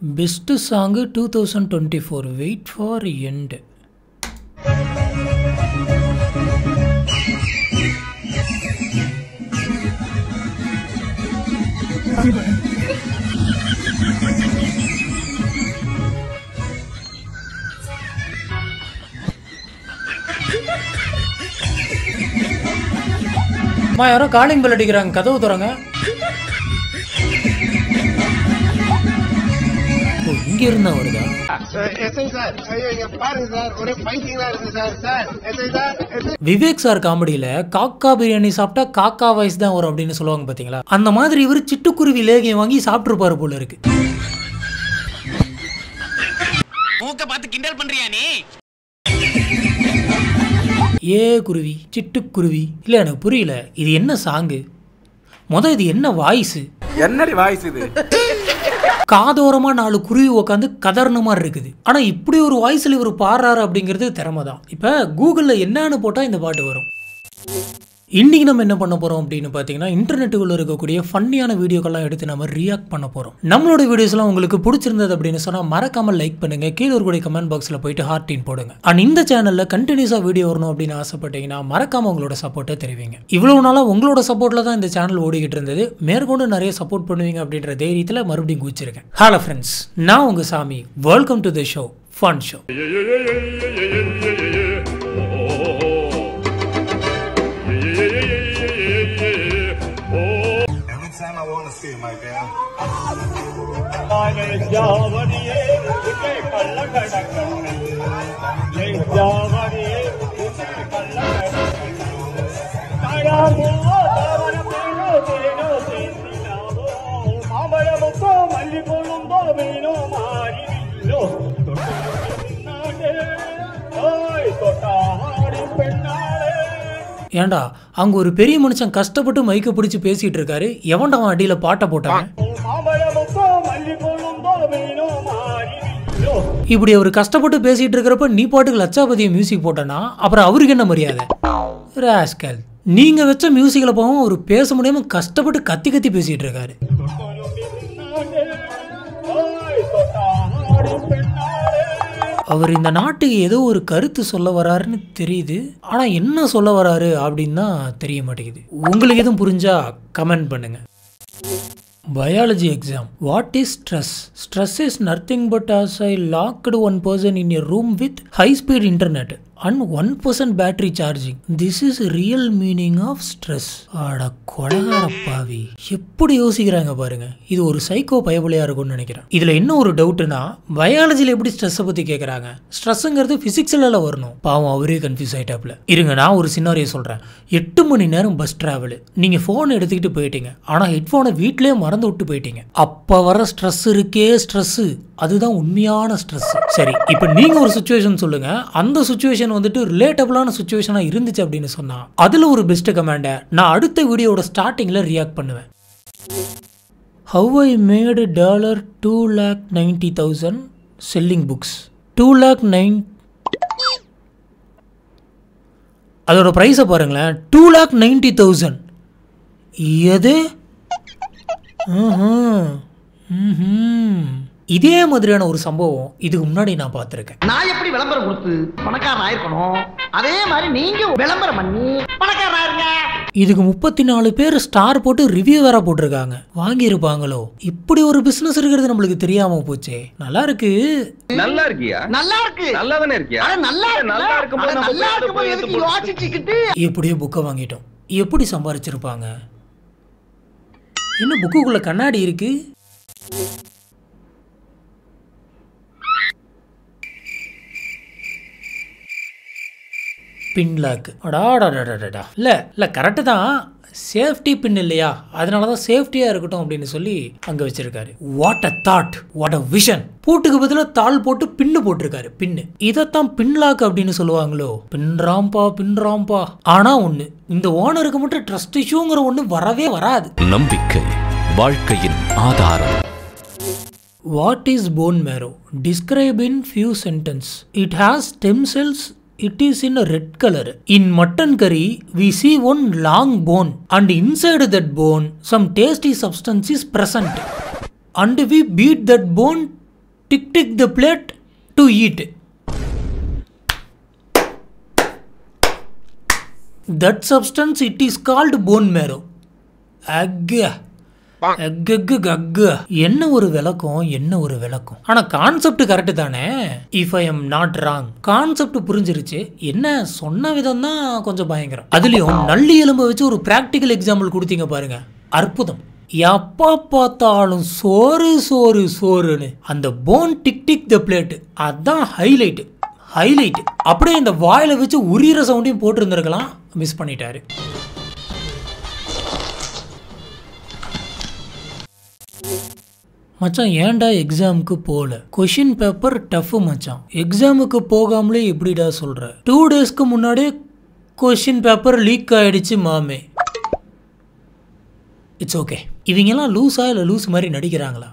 Best song 2024. Wait for end. மா யாரோ calling bell அடிக்கிறாங்க, கதவு திறங்க. இங்க இருந்தா வருதா? விவேக் சார் காமெடியில காக்கா பிரியாணி சாப்பிட்டா காக்கா வாய்ஸ் தான் வரும் அப்படின்னு சொல்லுவாங்க பாத்தீங்களா? அந்த மாதிரி இவரு சிட்டுக்குருவி லேகியம் வாங்கி சாப்பிட்டுருப்பாரு போல இருக்கு. மூக்க பார்த்து கிண்டல் பண்றியா நீ? ஏ குருவி, சிட்டுக்குருவி. இல்ல எனக்கு புரியல, இது என்ன சாங்கு? இது என்ன வாய்ஸ்? என்னடி வாய்ஸ் இது? காதோரமா 4 குருவி உட்காந்து கதர்ன மாதிரி இருக்குது. ஆனா இப்படி ஒரு வாய்ஸ்ல இவர் பாடுறாரு அப்படிங்கிறது திறமை தான். இப்ப கூகுள்ல என்னன்னு போட்டா இந்த பாட்டு வரும். இன்னைக்கு நம்ம என்ன பண்ண போறோம் அப்படின்னு பாத்தீங்கன்னா, இன்டர்நெட்டுக்குள்ள இருக்கக்கூடிய ஃபன்னியான வீடியோக்கெல்லாம் எடுத்து நம்ம ரியாக்ட் பண்ண போறோம். நம்மளோட வீடியோஸ்லாம் உங்களுக்கு பிடிச்சிருந்தது அப்படின்னு சொன்னா மறக்காம லைக் பண்ணுங்க. கீழே ஒரு கமெண்ட் பாக்ஸ்ல போயிட்டு ஹார்ட்டின் போடுங்க. அண்ட் இந்த சேனல்ல கண்டினியூஸா வீடியோ வரணும் அப்படின்னு ஆசைப்பட்டீங்கன்னா மறக்காம உங்களோட சப்போர்ட்டை தெரிவிங்க. இவ்வளவு நாளா உங்களோட சப்போர்ட்ல தான் இந்த சேனல் ஓடிக்கிட்டு இருந்தது. மேற்கொண்டு நிறைய சப்போர்ட் பண்ணுவீங்க அப்படின்ற தைரியத்துல மறுபடியும் குதிச்சிருக்கேன். ஹலோ ஃப்ரெண்ட்ஸ், நான் உங்க சாமி. Welcome to the show, fun show. ஏண்டா அங்க ஒரு பெரிய மனுஷன் கஷ்டப்பட்டு மைக்க பிடிச்சு பேசிட்டு இருக்காரு. எவன்டா அவன் அடியில பாட்டை போட்டான்? இப்படி அவர் கஷ்டப்பட்டு பேசிட்டு இருக்கிறப்ப நீ பாட்டுக்கு லட்சாபதிய மியூசிக் போட்டனா அப்புறம் அவருக்கு என்ன மரியாதை? ராஸ்கல், நீங்க வச்ச மியூசிக்ல போவோம் ஒரு பேச முடியாம கஷ்டப்பட்டு கத்தி கத்தி பேசிட்டு இருக்காரு. அவர் இந்த நாட்டுக்கு ஏதோ ஒரு கருத்து சொல்ல வராருன்னு தெரியுது. ஆனா என்ன சொல்ல வராரு அப்படின்னு தான் தெரிய மாட்டேங்குது. உங்களுக்கு எதுவும் புரிஞ்சா கமெண்ட் பண்ணுங்க. Biology exam. What is stress? Stress is nothing but as I locked one person in a room with high speed internet and 1% battery charging. This is real meaning of stress. அட கொடகார பாவி, எப்படி யோசிக்கிறாங்க பாருங்க. இது ஒரு psycho பயபுலையா இருக்கும்னு நினைக்கிறேன். இதுல என்ன ஒரு டவுட்னா, பயாலஜில எப்படி ஸ்ட்ரெஸ்ஸை பத்தி கேட்கறாங்க? ஸ்ட்ரெஸ்ங்கிறது பிசிக்ஸ்ல வரணும். பாவம் அவரே கன்ஃபியூஸ் ஆயிட்டாப்ல. இருங்க, நான் ஒரு சினாரியோ சொல்றேன். 8 மணி நேரம் பஸ் டிராவல், நீங்க போன் எடுத்துக்கிட்டு போயிட்டீங்க. ஆனா ஹெட்போனை வீட்லயே மறந்து விட்டு போயிட்டீங்க. அப்ப வர ஸ்ட்ரெஸ் இருக்கே ஸ்ட்ரெஸ், அதுதான் உண்மையான ஸ்ட்ரெஸ். சரி, இப்போ நீங்க ஒரு சிச்சுவேஷன் சொல்லுங்க. அந்த சிச்சுவேஷன் வந்துட்டு ரிலேட்டபிளான சிச்சுவேஷனா இருந்துச்சு அப்படின்னு சொன்னா அதுல ஒரு பெஸ்ட் கமெண்ட நான் அடுத்த வீடியோட ஸ்டார்டிங்ல ரியாக்ட் பண்ணுவேன். How I made $290,000 selling books. 2,09,000 அதோட பிரைஸை பாருங்களேன். 2,90,000. எது? இதே மாதிரியான ஒரு சம்பவம் இதுக்கு முன்னாடி நான் பார்த்திருக்கேன். நான் எப்படி விளம்பரம் கொடுத்து பணக்காரன் ஆயிருக்கணும், அதே மாதிரி நீங்க விளம்பரம் பண்ணி பணக்காரன் ஆயிருங்க. இதுக்கு 34 பேர் ஸ்டார் போட்டு ரிவ்யூ வேற போட்டிருக்காங்க. வாங்கி இருப்பாங்களோ? இப்படி ஒரு பிசினஸ் இருக்கிறது நம்மளுக்கு தெரியாம போச்சே. நல்லா இருக்கு. நல்லா இருக்கியா? நல்லா இருக்கு. நல்லா தானே இருக்கியா? நல்லா இருக்கும்போது நல்லா இருக்கும்போது எதுக்கு யோசிச்சிக்கிட்டு எப்படியோ புக்கை வாங்கிட்டோம். எப்படி சம்பாரிச்சிருப்பாங்க? என்ன புக்குக்குள்ள கண்ணாடி இருக்கு? பின் லாக். அடாடாடாடாடா. இல்லை கரெக்டு தான். சேஃப்டி பின் இல்லையா, அதனால தான் சேஃப்டியாக இருக்கட்டும் அப்படின்னு சொல்லி அங்கே வச்சிருக்காரு. What a thought, what a vision. பூட்டுக்கு பதிலாக தாள் போட்டு பின்னு போட்டிருக்காரு. பின்னு இதைத்தான் பின் லாக் அப்படின்னு சொல்லுவாங்களோ? பின்றாம்பா. ஆனா ஒன்று, இந்த ஓனருக்கு மட்டும் ட்ரஸ்ட் இஷ்யூங்கிற ஒன்று வரவே வராது. நம்பிக்கை வாழ்க்கையின் ஆதாரம். What is bone marrow? Describe in few sentences. It has stem cells. It is in a red color. In mutton curry, we see one long bone, and inside that bone, some tasty substance is present. And we beat that bone dig dig the plate to eat. That substance it is called bone marrow. என்ன ஒரு விளக்கம். ஆனா concept correct தானே. If I am not wrong, concept புரிஞ்சிருச்சு. என்ன சொன்ன விதம் தான் கொஞ்சம் பயங்கரம். அதுலயும் நல்லி எலும்பை வச்சு ஒரு பிராக்டிக்கல் எக்ஸாம்பிள் கொடுத்தீங்க பாருங்க, அற்புதம். எப்பா பார்த்தாலும் சோறுன்னு அந்த bone dig dig the plate, அதான் ஹைலைட். அப்படியே இந்த வாயில வச்சு உரியிற சவுண்டையும் போட்டு இருந்திருக்கலாம், மிஸ் பண்ணிட்டாரு. மச்சான் ஏன்டா எக்ஸாமுக்கு போகல? கொஷின் பேப்பர் டஃப் மச்சான். எக்ஸாமுக்கு போகாமலே எப்படிடா சொல்ற? 2 டேஸ்க்கு முன்னாடியே கொஷின் பேப்பர் லீக் ஆயிடுச்சு மாமே. It's okay. இவங்கெல்லாம் லூஸா இல்லை லூஸ் மாதிரி நடிக்கிறாங்களா?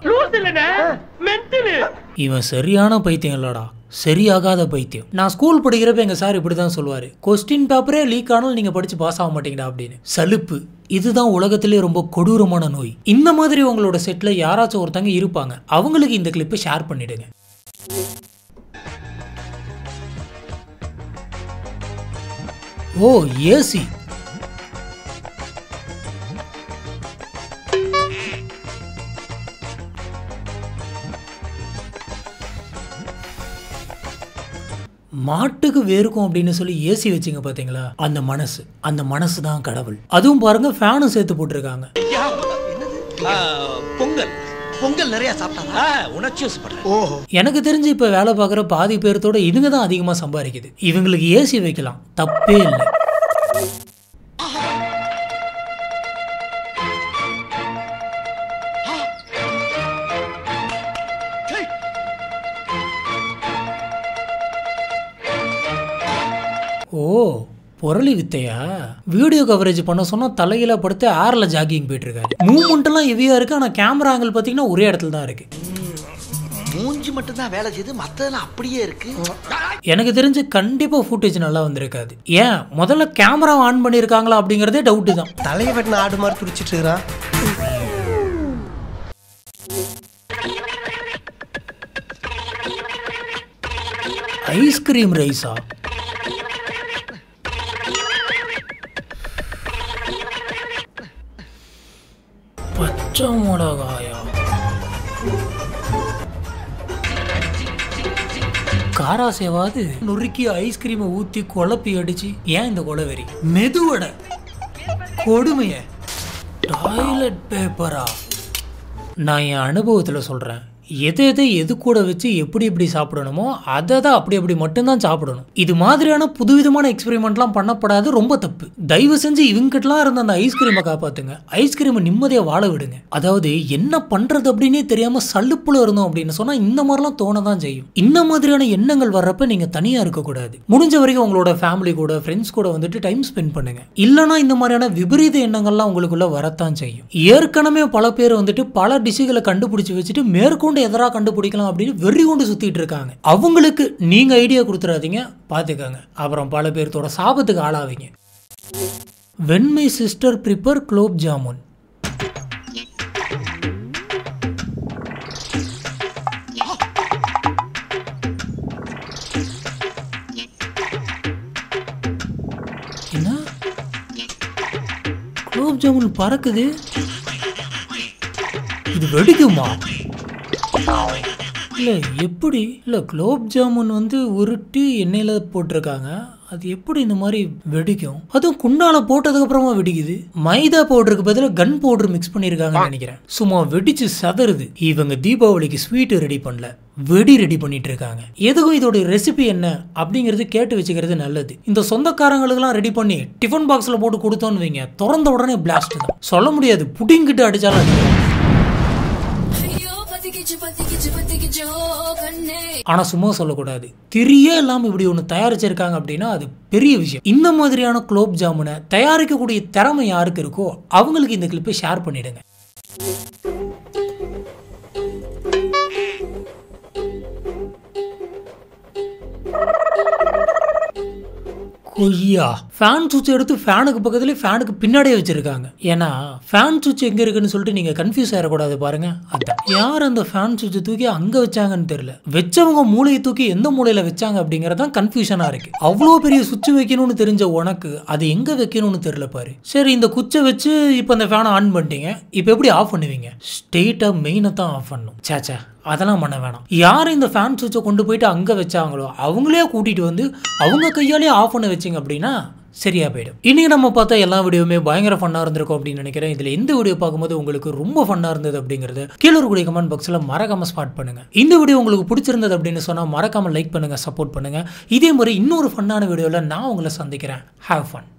இவன் சரியான பைத்தியம் இல்லடா, சரியாகாத பைத்தியம். நான் ஸ்கூல் படிக்கிறப்ப எங்க சார் இப்படி தான் சொல்லுவாரு, கொஸ்டின் பேப்பரே லீக் ஆனாலும் நீங்க படிச்சு பாஸ் ஆக மாட்டீங்கடா அப்படின்னு. சலுப்பு. இதுதான் உலகத்திலே ரொம்ப கொடூரமான நோய். இந்த மாதிரி உங்களோட செட்ல யாராச்சும் ஒருத்தங்க இருப்பாங்க, அவங்களுக்கு இந்த கிளிப்பை ஷேர் பண்ணிடுங்க. ஓ ஏசி. மாட்டுக்கு வேர்க்கும் அப்படின்னு சொல்லி ஏசி வச்சிங்க பாத்தீங்களா, அந்த மனசு தான் கடவுள். அதுவும் பாருங்க ஃபேனும் சேர்த்து போட்டிருக்காங்க. பொங்கல் நிறைய சாப்பிட்டாங்க, உணர்ச்சி வசப்படுறேன். எனக்கு தெரிஞ்சு இப்ப வேலை பார்க்குற பாதி பேர்த்தோட இதுங்க தான் அதிகமா சம்பாதிக்குது. இவங்களுக்கு ஏசி வைக்கலாம், தப்பே இல்லை. ஓ பொருளி வித்தையா? வீடியோ கவரேஜ் பண்ண சொன்னா தலையில படுத்து ஏர்ல ஜாகிங் போயிட்டு இருக்காரு. மூவ்மெண்ட் எல்லாம் ஹெவியா இருக்கு, ஆனா கேமரா ஆங்கிள் பாத்தீங்கன்னா ஒரே இடத்துல தான் இருக்கு. மூஞ்சி மட்டும் தான் வேலை செய்து, மத்ததெல்லாம் அப்படியே இருக்கு. எனக்கு தெரிஞ்சு கண்டிப்பா ஃபுட்டேஜ் நல்லா வந்திருக்காது. ஏன் முதல்ல கேமரா ஆன் பண்ணிருக்காங்களா அப்படிங்கறதே டவுட் தான். தலையை வெட்டின ஆடு மாதிரி துடிச்சிட்டு இருக்கான். ஐஸ்கிரீம் ரைஸா? பச்சை மிளகாயா? காரா சேவாது நொறுக்கி ஐஸ்கிரீமை ஊத்தி குழப்பி அடிச்சு. ஏன் இந்த கொலவெறி? மெதுவடை கொடுமைய. டாய்லெட் பேப்பரா? நான் என் அனுபவத்தில் சொல்றேன், எது கூட வச்சு எப்படி சாப்பிடணுமோ அதை தான் அப்படி மட்டும்தான் சாப்பிடணும். இது மாதிரியான புதுவிதமான எக்ஸ்பெரிமெண்ட்லாம் பண்ணப்படாது, ரொம்ப தப்பு. தயவு செஞ்சு இவங்ககிட்டலாம் இருந்த அந்த ஐஸ்கிரீமை காப்பாத்துங்க. ஐஸ்கிரீமை நிம்மதியாக வாழ விடுங்க. அதாவது என்ன பண்றது அப்படின்னே தெரியாம சல்லுப்புல இருந்தோம் அப்படின்னு சொன்னா இந்த மாதிரிலாம் தோணதான் செய்யும். இந்த மாதிரியான எண்ணங்கள் வர்றப்ப நீங்க தனியா இருக்கக்கூடாது. முடிஞ்ச வரைக்கும் உங்களோட ஃபேமிலி கூட, ஃப்ரெண்ட்ஸ் கூட வந்துட்டு டைம் ஸ்பெண்ட் பண்ணுங்க. இல்லைன்னா இந்த மாதிரியான விபரீத எண்ணங்கள்லாம் உங்களுக்குள்ள வரத்தான் செய்யும். ஏற்கனவே பல பேர் வந்துட்டு பல டிஷ்களை கண்டுபிடிச்சு வச்சுட்டு மேற்கொண்டு எதரா கண்டுபிடிக்கலாம் அப்படின்னு வெறி கொண்டு சுத்திட்டு இருக்காங்க. அவங்களுக்கு நீங்க ஐடியா கொடுத்துறாதீங்க, பாத்துக்காங்க. அப்புறம் பல பேர்த்தோட சாபத்துக்கு ஆளாவீங்க. When my sister prepare gulab jamun. என்ன குலோப் ஜாமுன் பறக்குது? இது வெடிக்குமா? இல்லை எப்படி? இல்லை குலோப் ஜாமுன் வந்து உருட்டி எண்ணெயில் போட்டிருக்காங்க, அது எப்படி இந்த மாதிரி வெடிக்கும்? அதுவும் குண்டால போட்டதுக்கு அப்புறமா வெடிக்குது. மைதா பவுடருக்கு பதிலாக கன் பவுடர் மிக்ஸ் பண்ணியிருக்காங்கன்னு நினைக்கிறேன். சும்மா வெடிச்சு சதறுது. இவங்க தீபாவளிக்கு ஸ்வீட் ரெடி பண்ணல, வெடி ரெடி பண்ணிட்டு இருக்காங்க. எதுக்கும் இதோட ரெசிபி என்ன அப்படிங்கிறது கேட்டு வச்சுக்கிறது நல்லது. இந்த சொந்தக்காரங்களுக்கெல்லாம் ரெடி பண்ணி டிஃபன் பாக்ஸ்ல போட்டு கொடுத்தோன்னு வைங்க, திறந்த உடனே பிளாஸ்ட் தான். சொல்ல முடியாது, புடிங்கிட்டு அடிச்சாலும் அடிக்கும். ஆனா சும்மா சொல்லக்கூடாது, திரியே இல்லாம இப்படி ஒண்ணு தயாரிச்சிருக்காங்க அப்படின்னா அது பெரிய விஷயம். இந்த மாதிரியான குலோப் ஜாமுனை தயாரிக்கக்கூடிய திறமை யாருக்கு இருக்கோ அவங்களுக்கு இந்த கிளிப்பை ஷேர் பண்ணிடுங்க. கொய்யா ஃபேன் சுவிட்ச் எடுத்து ஃபேனுக்கு பக்கத்துலேயே ஃபேனுக்கு பின்னாடியே வச்சிருக்காங்க. ஏன்னா ஃபேன் சுவிட்ச் எங்கே இருக்குன்னு சொல்லிட்டு நீங்கள் கன்ஃபியூஸ் ஆகிடக்கூடாது பாருங்க. அதான் யார் அந்த ஃபேன் சுவிட்சை தூக்கி அங்கே வச்சாங்கன்னு தெரியல. வச்சவங்க மூளையை தூக்கி எந்த மூலையில் வச்சாங்க அப்படிங்கிறதான் கன்ஃபியூஷனாக இருக்கு. அவ்வளோ பெரிய சுவிட்ச் வைக்கணும்னு தெரிஞ்ச உனக்கு அது எங்கே வைக்கணும்னு தெரியல பாரு. சரி, இந்த குச்சை வச்சு இப்போ அந்த ஃபேனை ஆன் பண்ணிட்டீங்க, இப்போ எப்படி ஆஃப் பண்ணுவீங்க? ஸ்ட்ரெயிட்டாக மெயினை தான் ஆஃப் பண்ணணும். சேச்சா, அதெல்லாம் பண்ண வேணாம். யார் இந்த ஃபேன் சுவிட்சை கொண்டு போயிட்டு அங்கே வச்சாங்களோ அவங்களே கூட்டிகிட்டு வந்து அவங்க கையாலே ஆஃப் பண்ண வச்சிங்க அப்படின்னா சரியா போயிடும். இன்னைக்கு நம்ம பார்த்தா எல்லா வீடியோவுமே பயங்கர ஃபன்னாக இருந்திருக்கும் அப்படின்னு நினைக்கிறேன். இதில் எந்த வீடியோ பார்க்கும்போது உங்களுக்கு ரொம்ப ஃபன்னாக இருந்தது அப்படிங்கிறது கீழே இருக்கக்கூடிய கமெண்ட் பாக்ஸில் மறக்காம ஸ்பாட் பண்ணுங்க. இந்த வீடியோ உங்களுக்கு பிடிச்சிருந்தது அப்படின்னு சொன்னால் மறக்காம லைக் பண்ணுங்க, சப்போர்ட் பண்ணுங்க. இதே மாதிரி இன்னொரு ஃபன்னான வீடியோவில் நான் உங்களை சந்திக்கிறேன். Have fun.